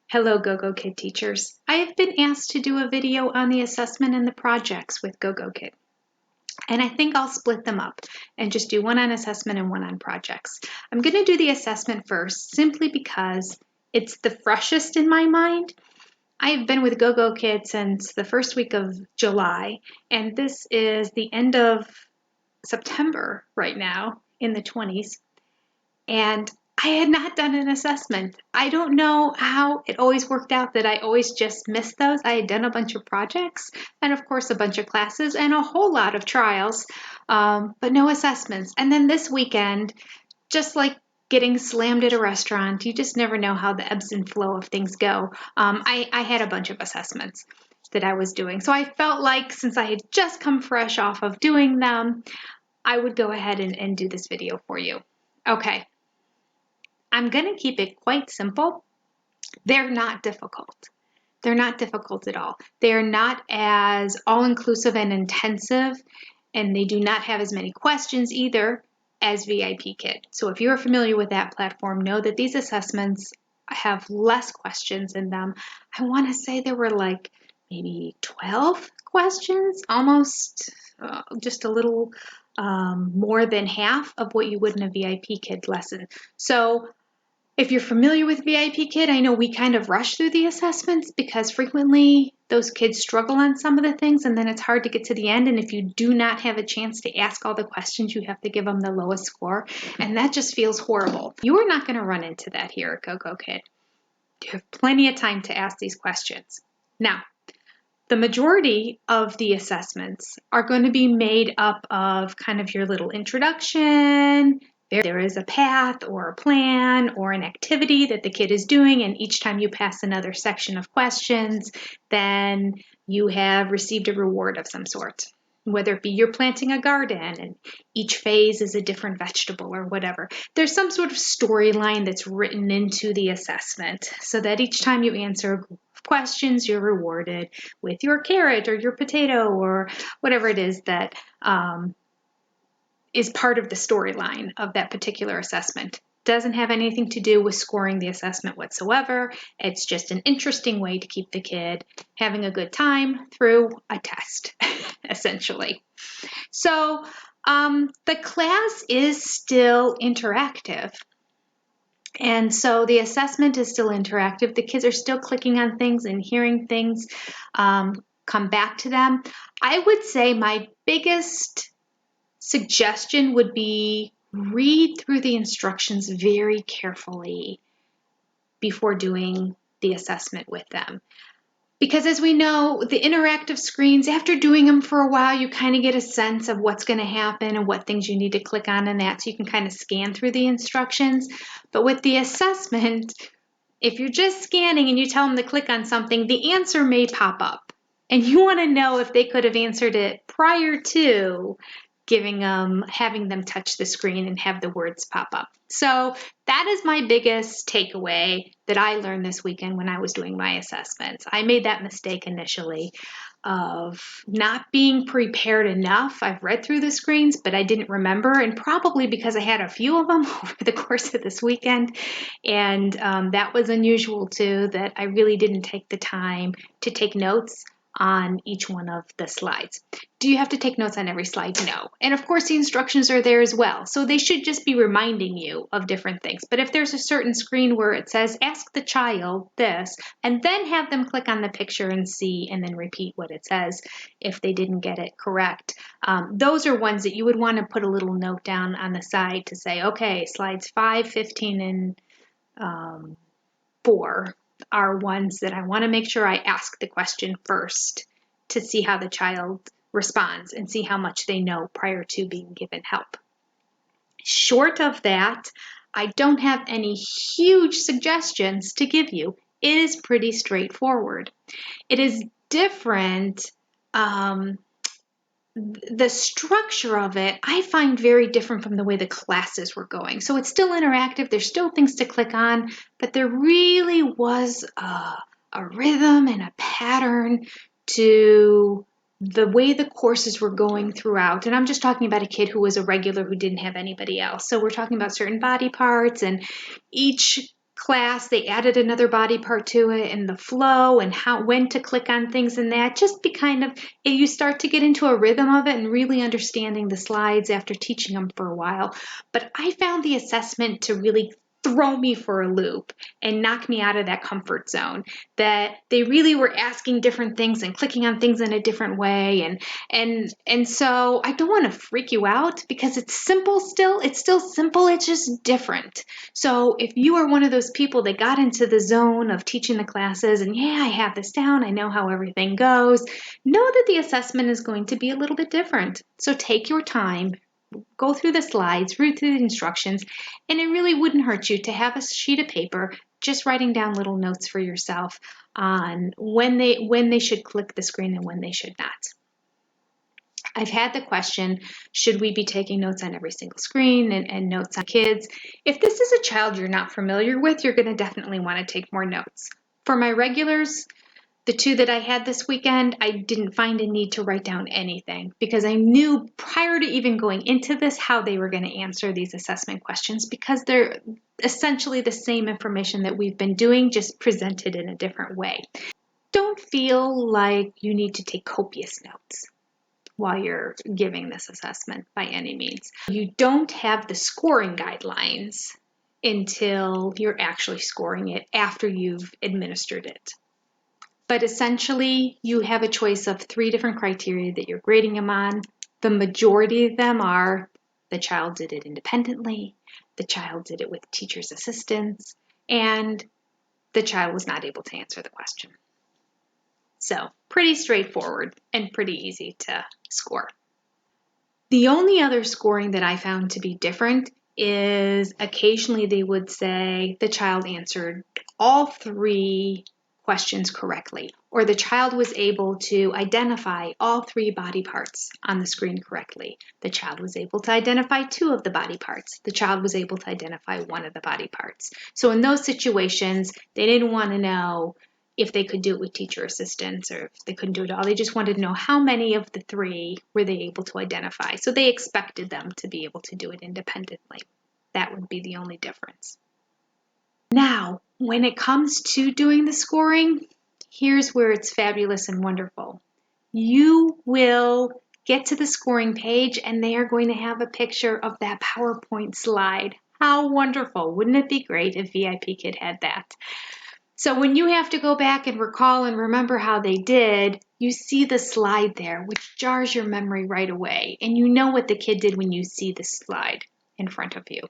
Hello, Gogokid teachers. I have been asked to do a video on the assessment and the projects with Gogokid. And I think I'll split them up and just do one on assessment and one on projects. I'm going to do the assessment first simply because it's the freshest in my mind. I've been with Gogokid since the first week of July, and this is the end of September right now in the 20s. And I had not done an assessment. I don't know how it always worked out that I always just missed those. I had done a bunch of projects and of course a bunch of classes and a whole lot of trials, but no assessments. And then this weekend, just like getting slammed at a restaurant, you just never know how the ebbs and flow of things go. I had a bunch of assessments that I was doing. So I felt like since I had just come fresh off of doing them, I would go ahead and do this video for you. Okay. I'm going to keep it quite simple. They're not difficult. They're not difficult at all. They're not as all-inclusive and intensive, and they do not have as many questions either as VIPKID. So if you're familiar with that platform, know that these assessments have less questions in them. I want to say there were like maybe 12 questions, almost just a little more than half of what you would in a VIPKID lesson. So if you're familiar with VIPKID, I know we kind of rush through the assessments because frequently those kids struggle on some of the things and then it's hard to get to the end. And if you do not have a chance to ask all the questions, you have to give them the lowest score. And that just feels horrible. You are not going to run into that here at Gogokid. You have plenty of time to ask these questions. Now, the majority of the assessments are going to be made up of kind of your little introduction. There is a path or a plan or an activity that the kid is doing, and each time you pass another section of questions, then you have received a reward of some sort. Whether it be you're planting a garden and each phase is a different vegetable or whatever. There's some sort of storyline that's written into the assessment so that each time you answer a group of questions, you're rewarded with your carrot or your potato or whatever it is that is part of the storyline of that particular assessment. Doesn't have anything to do with scoring the assessment whatsoever. It's just an interesting way to keep the kid having a good time through a test, essentially. So the class is still interactive. And so the assessment is still interactive. The kids are still clicking on things and hearing things come back to them. I would say my biggest suggestion would be read through the instructions very carefully before doing the assessment with them. Because as we know, the interactive screens, after doing them for a while, you kind of get a sense of what's going to happen and what things you need to click on and that, so you can kind of scan through the instructions. But with the assessment, if you're just scanning and you tell them to click on something, the answer may pop up. And you want to know if they could have answered it prior to having them touch the screen and have the words pop up. So that is my biggest takeaway that I learned this weekend when I was doing my assessments. I made that mistake initially of not being prepared enough. I've read through the screens, but I didn't remember, and probably because I had a few of them over the course of this weekend, and that was unusual too, that I really didn't take the time to take notes on each one of the slides. Do you have to take notes on every slide? No. And of course the instructions are there as well. So they should just be reminding you of different things. But if there's a certain screen where it says, ask the child this, and then have them click on the picture and see, and then repeat what it says if they didn't get it correct. Those are ones that you would want to put a little note down on the side to say, okay, slides 5, 15, and 4 are ones that I want to make sure I ask the question first to see how the child responds and see how much they know prior to being given help. Short of that, I don't have any huge suggestions to give you. It is pretty straightforward. It is different. The structure of it, I find very different from the way the classes were going. So it's still interactive. There's still things to click on, but there really was a rhythm and a pattern to the way the courses were going throughout. And I'm just talking about a kid who was a regular who didn't have anybody else. So we're talking about certain body parts, and each class, they added another body part to it, and the flow and when to click on things and that, just be you start to get into a rhythm of it and really understanding the slides after teaching them for a while. But I found the assessment to really throw me for a loop and knock me out of that comfort zone, that they really were asking different things and clicking on things in a different way. And so I don't want to freak you out, because it's simple still. It's still simple. It's just different. So if you are one of those people that got into the zone of teaching the classes and, yeah, I have this down, I know how everything goes, know that the assessment is going to be a little bit different. So take your time, go through the slides, read through the instructions, and it really wouldn't hurt you to have a sheet of paper just writing down little notes for yourself on when they should click the screen and when they should not. I've had the question, should we be taking notes on every single screen and notes on kids? If this is a child you're not familiar with, you're going to definitely want to take more notes. For my regulars, the 2 that I had this weekend, I didn't find a need to write down anything, because I knew prior to even going into this how they were going to answer these assessment questions, because they're essentially the same information that we've been doing, just presented in a different way. Don't feel like you need to take copious notes while you're giving this assessment by any means. You don't have the scoring guidelines until you're actually scoring it after you've administered it. But essentially, you have a choice of 3 different criteria that you're grading them on. The majority of them are the child did it independently, the child did it with teacher's assistance, and the child was not able to answer the question. So pretty straightforward and pretty easy to score. The only other scoring that I found to be different is occasionally they would say the child answered all 3 questions correctly, or the child was able to identify all 3 body parts on the screen correctly. The child was able to identify 2 of the body parts. The child was able to identify 1 of the body parts. So in those situations, they didn't want to know if they could do it with teacher assistance or if they couldn't do it all. They just wanted to know how many of the 3 were they able to identify. So they expected them to be able to do it independently. That would be the only difference. Now, when it comes to doing the scoring, here's where it's fabulous and wonderful. You will get to the scoring page and they are going to have a picture of that PowerPoint slide. How wonderful. Wouldn't it be great if VIPKID had that? So when you have to go back and recall and remember how they did, you see the slide there, which jars your memory right away. And you know what the kid did when you see the slide in front of you.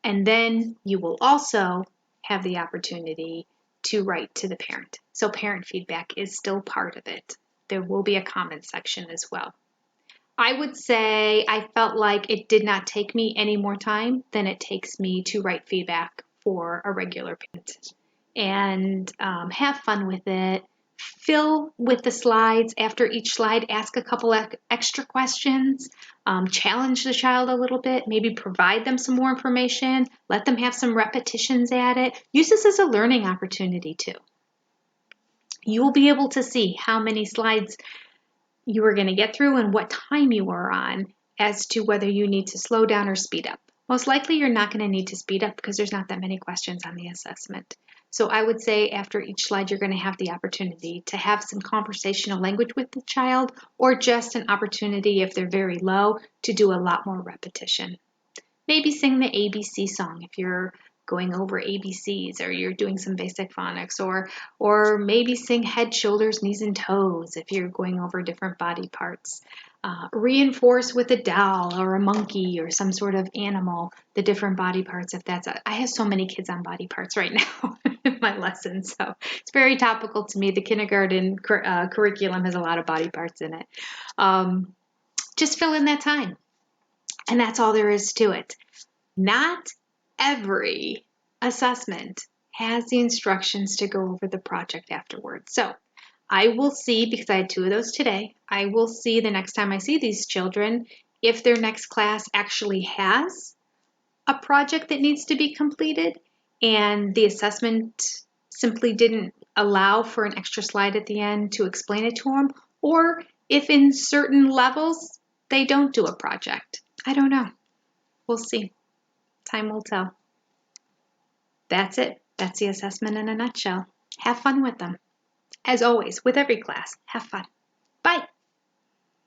And then you will also have the opportunity to write to the parent. So parent feedback is still part of it. There will be a comment section as well. I would say I felt like it did not take me any more time than it takes me to write feedback for a regular parent. And have fun with it. Fill with the slides. After each slide, ask a couple extra questions. Challenge the child a little bit. Maybe provide them some more information. Let them have some repetitions at it. Use this as a learning opportunity too. You will be able to see how many slides you are going to get through and what time you are on as to whether you need to slow down or speed up. Most likely you're not going to need to speed up because there's not that many questions on the assessment. So I would say after each slide, you're going to have the opportunity to have some conversational language with the child, or just an opportunity, if they're very low, to do a lot more repetition. Maybe sing the ABC song if you're going over ABCs, or you're doing some basic phonics, or maybe sing head, shoulders, knees, and toes if you're going over different body parts. Reinforce with a doll or a monkey or some sort of animal the different body parts. I have so many kids on body parts right now in my lesson, so it's very topical to me. The kindergarten curriculum has a lot of body parts in it. Just fill in that time, and that's all there is to it. Not every assessment has the instructions to go over the project afterwards. So I will see, because I had 2 of those today, I will see the next time I see these children if their next class actually has a project that needs to be completed and the assessment simply didn't allow for an extra slide at the end to explain it to them, or if in certain levels they don't do a project. I don't know. We'll see. Time will tell. That's it. That's the assessment in a nutshell. Have fun with them. As always, with every class, have fun. Bye.